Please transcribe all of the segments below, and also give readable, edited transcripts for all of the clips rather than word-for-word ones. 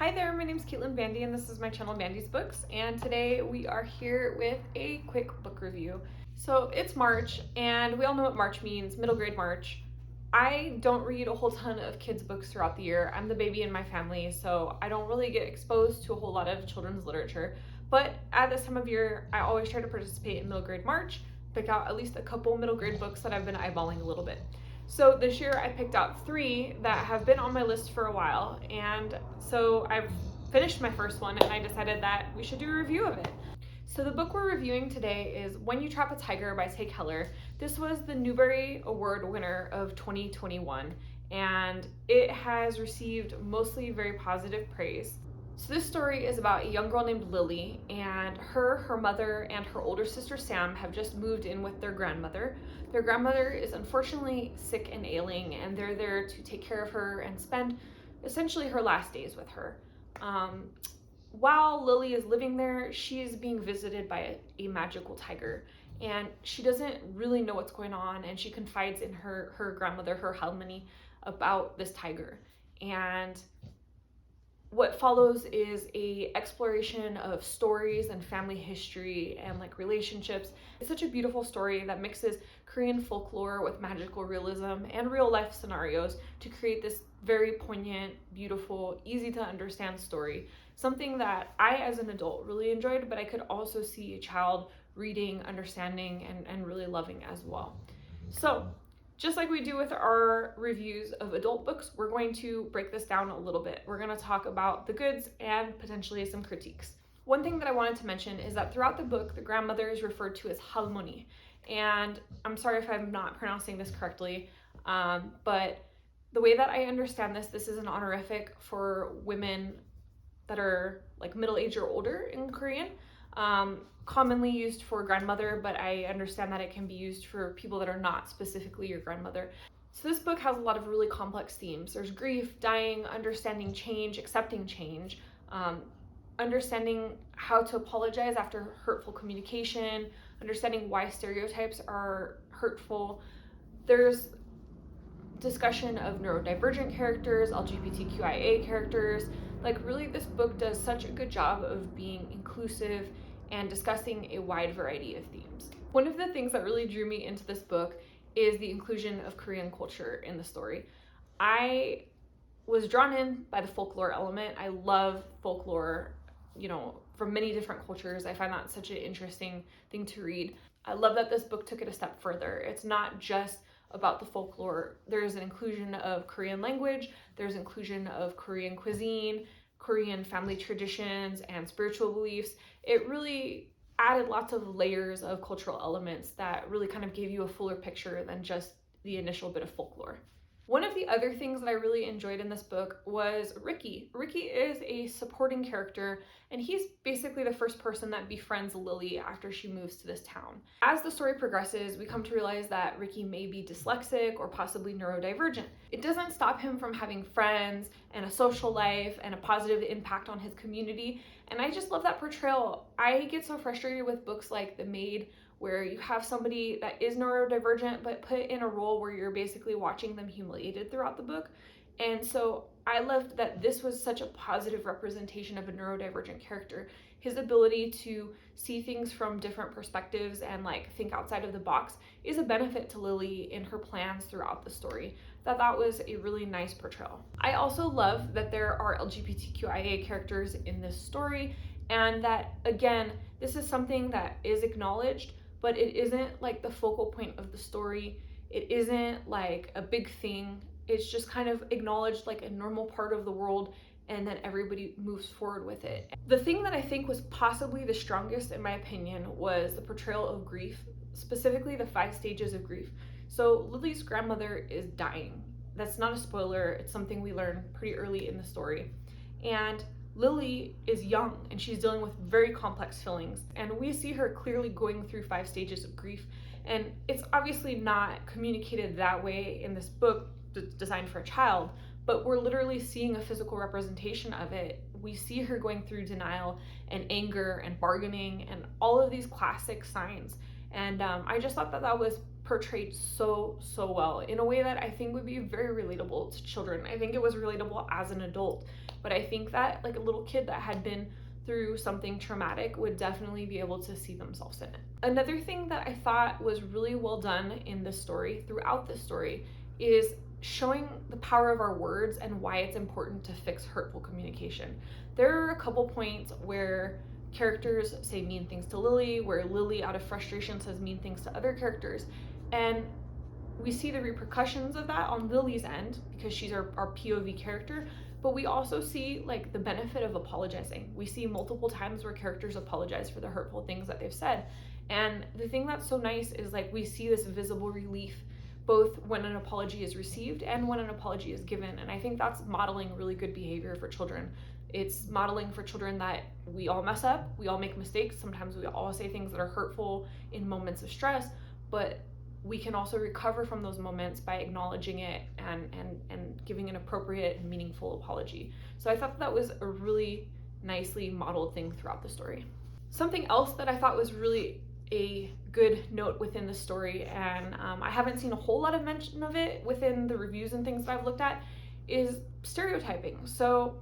Hi there, my name is Caitlin Bandy and this is my channel BandysBooks, and today we are here with a quick book review. So it's March and we all know what March means, middle grade March. I don't read a whole ton of kids books throughout the year. I'm the baby in my family, so I don't really get exposed to a whole lot of children's literature. But at this time of year, I always try to participate in middle grade March, pick out at least a couple middle grade books that I've been eyeballing a little bit. So this year I picked out 3 that have been on my list for a while, and so I've finished my first one and I decided that we should do a review of it. So the book we're reviewing today is When You Trap a Tiger by Tae Keller. This was the Newberry Award winner of 2021, and it has received mostly very positive praise. So this story is about a young girl named Lily, and her mother, and her older sister Sam have just moved in with their grandmother. Their grandmother is unfortunately sick and ailing, and they're there to take care of her and spend essentially her last days with her. While Lily is living there, she is being visited by a magical tiger, and she doesn't really know what's going on, and she confides in her grandmother, her halmoni, about this tiger. And what follows is a exploration of stories and family history and relationships. It's such a beautiful story that mixes Korean folklore with magical realism and real life scenarios to create this very poignant, beautiful, easy to understand story. Something that I as an adult really enjoyed, but I could also see a child reading, understanding, and really loving as well. So just like we do with our reviews of adult books, we're going to break this down a little bit. We're going to talk about the goods and potentially some critiques. One thing that I wanted to mention is that throughout the book, the grandmother is referred to as halmoni. And I'm sorry if I'm not pronouncing this correctly, but the way that I understand this is an honorific for women that are middle age or older in Korean. Commonly used for grandmother, but I understand that it can be used for people that are not specifically your grandmother. So this book has a lot of really complex themes. There's grief, dying, understanding change, accepting change, understanding how to apologize after hurtful communication, understanding why stereotypes are hurtful. There's discussion of neurodivergent characters, LGBTQIA characters. Really, this book does such a good job of being inclusive and discussing a wide variety of themes. One of the things that really drew me into this book is the inclusion of Korean culture in the story. I was drawn in by the folklore element. I love folklore, from many different cultures. I find that such an interesting thing to read. I love that this book took it a step further. It's not just about the folklore. There's an inclusion of Korean language, there's inclusion of Korean cuisine, Korean family traditions, and spiritual beliefs. It really added lots of layers of cultural elements that really kind of gave you a fuller picture than just the initial bit of folklore. One of the other things that I really enjoyed in this book was Ricky. Ricky is a supporting character, and he's basically the first person that befriends Lily after she moves to this town. As the story progresses, we come to realize that Ricky may be dyslexic or possibly neurodivergent. It doesn't stop him from having friends and a social life and a positive impact on his community, and I just love that portrayal. I get so frustrated with books like The Maid, where you have somebody that is neurodivergent but put in a role where you're basically watching them humiliated throughout the book. And so I loved that this was such a positive representation of a neurodivergent character. His ability to see things from different perspectives and think outside of the box is a benefit to Lily in her plans throughout the story. That was a really nice portrayal. I also love that there are LGBTQIA characters in this story, and that, again, this is something that is acknowledged, but it isn't the focal point of the story. It isn't a big thing. It's just kind of acknowledged a normal part of the world, and then everybody moves forward with it. The thing that I think was possibly the strongest, in my opinion, was the portrayal of grief, specifically the 5 stages of grief. So Lily's grandmother is dying. That's not a spoiler. It's something we learn pretty early in the story. And Lily is young and she's dealing with very complex feelings, and we see her clearly going through 5 stages of grief, and it's obviously not communicated that way in this book designed for a child, but we're literally seeing a physical representation of it. We see her going through denial and anger and bargaining and all of these classic signs, and I just thought that was portrayed so well in a way that I think would be very relatable to children. I think it was relatable as an adult, but I think that like a little kid that had been through something traumatic would definitely be able to see themselves in it. Another thing that I thought was really well done in this story, throughout this story, is showing the power of our words and why it's important to fix hurtful communication. There are a couple points where characters say mean things to Lily, where Lily out of frustration says mean things to other characters, and we see the repercussions of that on Lily's end because she's our POV character, but we also see like the benefit of apologizing. We see multiple times where characters apologize for the hurtful things that they've said, and the thing that's so nice is like we see this visible relief both when an apology is received and when an apology is given, and I think that's modeling really good behavior for children. It's modeling for children that we all mess up, we all make mistakes, sometimes we all say things that are hurtful in moments of stress, but we can also recover from those moments by acknowledging it and giving an appropriate and meaningful apology. So I thought that was a really nicely modeled thing throughout the story. Something else that I thought was really a good note within the story, and I haven't seen a whole lot of mention of it within the reviews and things that I've looked at, is stereotyping. So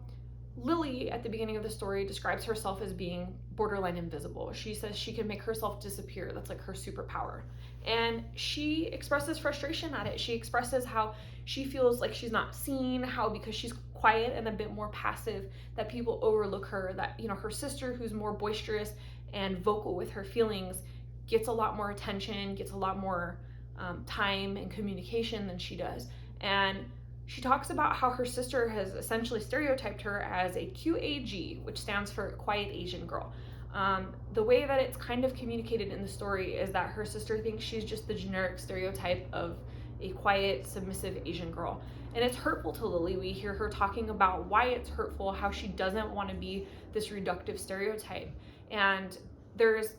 Lily, at the beginning of the story, describes herself as being borderline invisible. She says she can make herself disappear. That's like her superpower. And she expresses frustration at it. She expresses how she feels like she's not seen, how because she's quiet and a bit more passive, that people overlook her, that, you know, her sister, who's more boisterous and vocal with her feelings, gets a lot more attention, gets a lot more time and communication than she does. And she talks about how her sister has essentially stereotyped her as a QAG, which stands for Quiet Asian Girl. The way that it's kind of communicated in the story is that her sister thinks she's just the generic stereotype of a quiet, submissive Asian girl. And it's hurtful to Lily. We hear her talking about why it's hurtful, how she doesn't want to be this reductive stereotype. And there's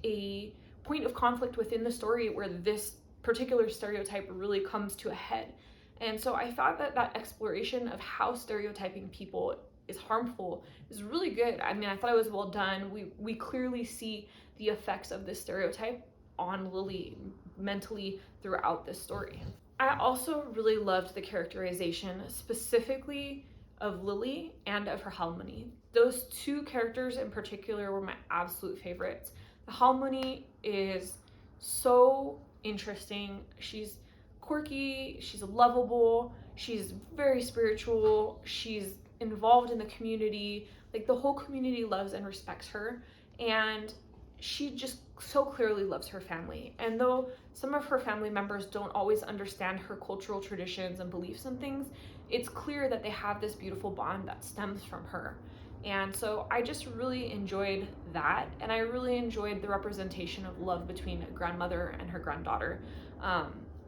a point of conflict within the story where this particular stereotype really comes to a head. And so I thought that that exploration of how stereotyping people is harmful is really good. I mean, I thought it was well done. We clearly see the effects of this stereotype on Lily mentally throughout this story. I also really loved the characterization specifically of Lily and of her Halmoni. Those two characters in particular were my absolute favorites. The Halmoni is so interesting. She's quirky, she's lovable, she's very spiritual, she's involved in the community, like the whole community loves and respects her, and she just so clearly loves her family. And though some of her family members don't always understand her cultural traditions and beliefs and things, it's clear that they have this beautiful bond that stems from her. And so I just really enjoyed that, and I really enjoyed the representation of love between a grandmother and her granddaughter.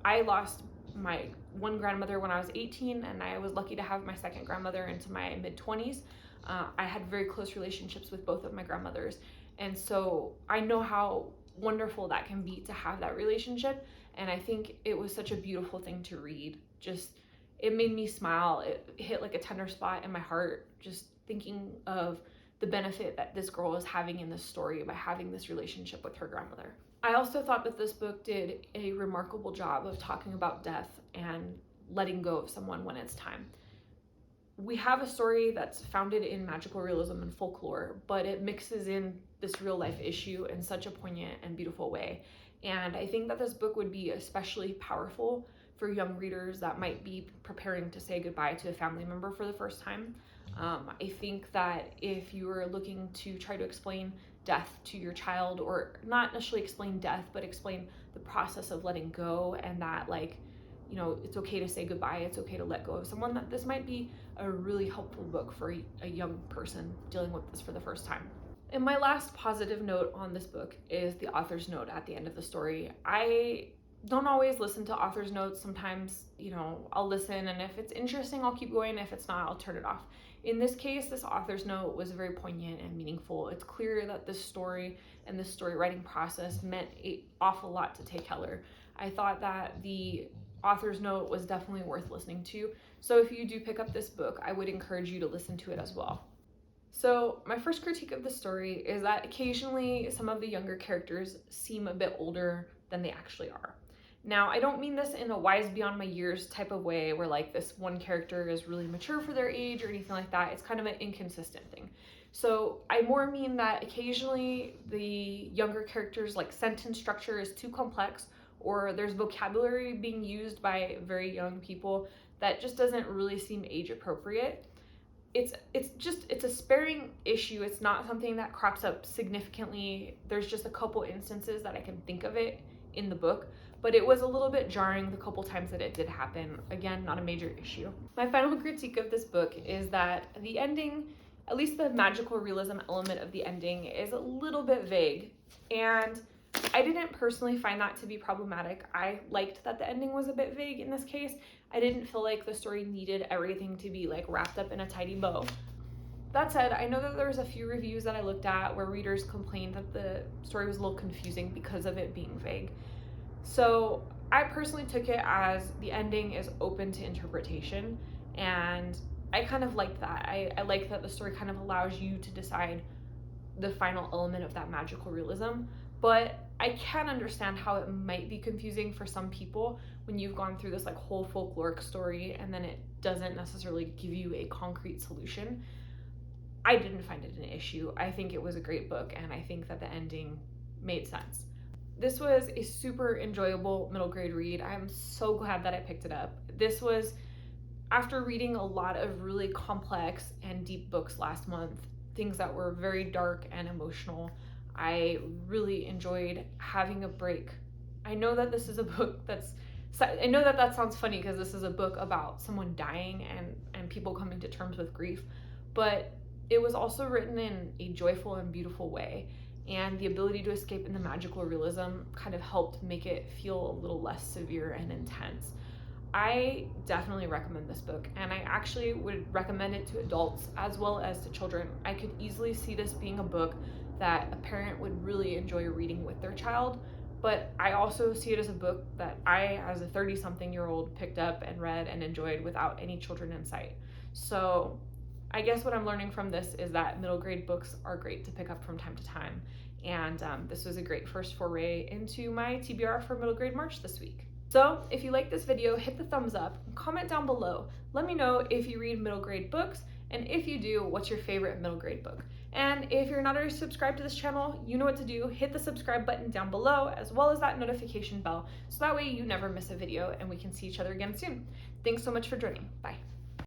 I lost my one grandmother when I was 18, and I was lucky to have my second grandmother into my mid-20s. I had very close relationships with both of my grandmothers, and so I know how wonderful that can be to have that relationship, and I think it was such a beautiful thing to read. Just, it made me smile. It hit like a tender spot in my heart, just thinking of the benefit that this girl is having in this story by having this relationship with her grandmother. I also thought that this book did a remarkable job of talking about death and letting go of someone when it's time. We have a story that's founded in magical realism and folklore, but it mixes in this real life issue in such a poignant and beautiful way. And I think that this book would be especially powerful for young readers that might be preparing to say goodbye to a family member for the first time. I think that if you are looking to try to explain death to your child, or not necessarily explain death, but explain the process of letting go, and that, like, you know, it's okay to say goodbye, it's okay to let go of someone, that this might be a really helpful book for a young person dealing with this for the first time. And my last positive note on this book is the author's note at the end of the story. I don't always listen to author's notes. Sometimes, you know, I'll listen, and if it's interesting, I'll keep going. If it's not, I'll turn it off. In this case, this author's note was very poignant and meaningful. It's clear that this story and this story writing process meant an awful lot to Tae Keller. I thought that the author's note was definitely worth listening to. So if you do pick up this book, I would encourage you to listen to it as well. So my first critique of the story is that occasionally some of the younger characters seem a bit older than they actually are. Now, I don't mean this in a wise beyond my years type of way where like this one character is really mature for their age or anything like that. It's kind of an inconsistent thing. So I more mean that occasionally the younger characters' like sentence structure is too complex, or there's vocabulary being used by very young people that just doesn't really seem age appropriate. It's a sparing issue. It's not something that crops up significantly. There's just a couple instances that I can think of it in the book, but it was a little bit jarring the couple times that it did happen. Again, not a major issue. My final critique of this book is that the ending, at least the magical realism element of the ending, is a little bit vague, and I didn't personally find that to be problematic. I liked that the ending was a bit vague in this case. I didn't feel like the story needed everything to be like wrapped up in a tidy bow. That said, I know that there was a few reviews that I looked at where readers complained that the story was a little confusing because of it being vague. So I personally took it as the ending is open to interpretation, and I kind of liked that. I like that the story kind of allows you to decide the final element of that magical realism, but I can understand how it might be confusing for some people when you've gone through this like whole folkloric story and then it doesn't necessarily give you a concrete solution. I didn't find it an issue. I think it was a great book, and I think that the ending made sense. This was a super enjoyable middle grade read. I'm so glad that I picked it up. This was after reading a lot of really complex and deep books last month, things that were very dark and emotional. I really enjoyed having a break. I know that this is a book I know that that sounds funny because this is a book about someone dying and people coming to terms with grief, but it was also written in a joyful and beautiful way, and the ability to escape in the magical realism kind of helped make it feel a little less severe and intense. I definitely recommend this book, and I actually would recommend it to adults as well as to children. I could easily see this being a book that a parent would really enjoy reading with their child, but I also see it as a book that I, as a 30-something-year-old, picked up and read and enjoyed without any children in sight. So I guess what I'm learning from this is that middle grade books are great to pick up from time to time, and this was a great first foray into my TBR for middle grade March this week. So if you like this video, hit the thumbs up and comment down below. Let me know if you read middle grade books, and if you do, what's your favorite middle grade book? And if you're not already subscribed to this channel, you know what to do. Hit the subscribe button down below, as well as that notification bell, so that way you never miss a video and we can see each other again soon. Thanks so much for joining. Bye.